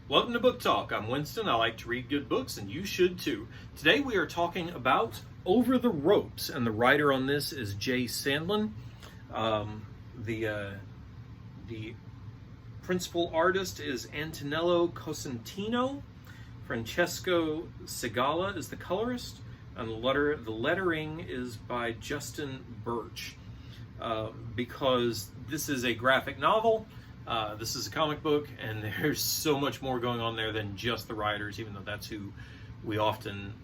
Welcome to Book Talk. I'm Winston. I like to read good books, and you should too. Today we are talking about Over the Ropes, and the writer on this is Sandlin. The principal artist is Antonello Cosentino. Francesco Segala is the colorist, and the lettering is by Justin Birch. Because this is a graphic novel, this is a comic book, and there's so much more going on there than just the writers, even though that's who we often,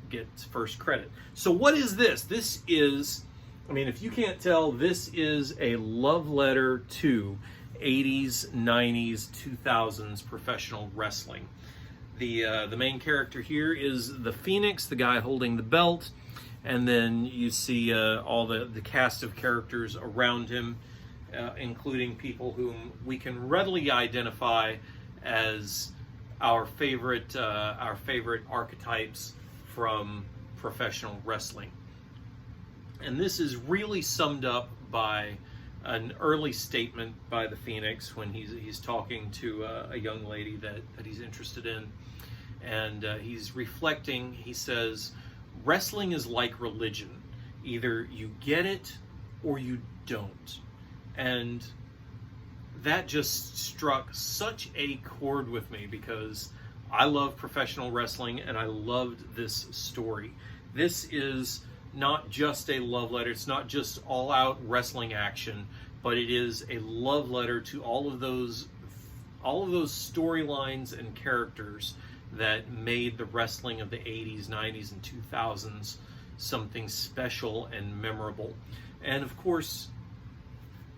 get first credit. So what is this? This is, if you can't tell, this is a love letter to 80s, 90s, 2000s professional wrestling. The main character here is the Phoenix, the guy holding the belt, and then you see all the cast of characters around him, including people whom we can readily identify as our favorite archetypes from professional wrestling. And this is really summed up by an early statement by the Phoenix when he's talking to a young lady that he's interested in, and he's reflecting. He says, "Wrestling is like religion. Either you get it or you don't." And that just struck such a chord with me because I love professional wrestling and I loved this story. This is not just a love letter. It's not just all out wrestling action, but it is a love letter to all of those storylines and characters that made the wrestling of the 80s, 90s, and 2000s something special and memorable. And of course,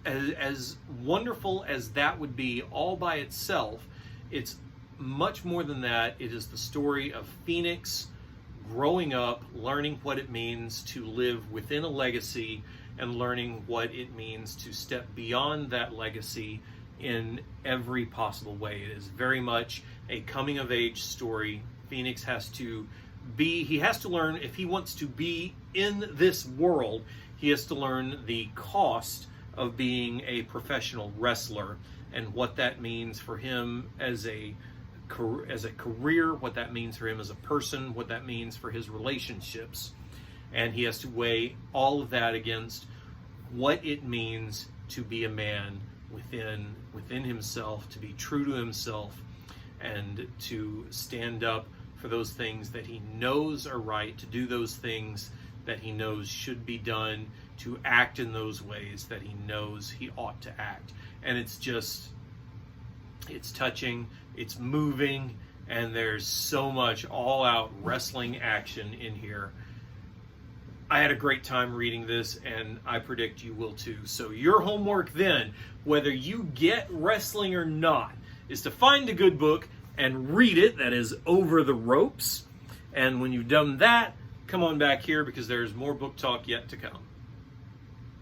as wonderful as that would be all by itself, it's much more than that. It is the story of Phoenix growing up, learning what it means to live within a legacy, and learning what it means to step beyond that legacy in every possible way. It is very much a coming of age story. Phoenix has to learn, if he wants to be in this world, he has to learn the cost of being a professional wrestler and what that means for him as a career, what that means for him as a person, what that means for his relationships. And he has to weigh all of that against what it means to be a man within himself, to be true to himself, and to stand up for those things that he knows are right, to do those things that he knows should be done, to act in those ways that he knows he ought to act. And it's touching, it's moving, and there's so much all-out wrestling action in here. I had a great time reading this, and I predict you will too. So your homework then, whether you get wrestling or not, is to find a good book and read it. That is Over the Ropes. And when you've done that, come on back here because there's more book talk yet to come.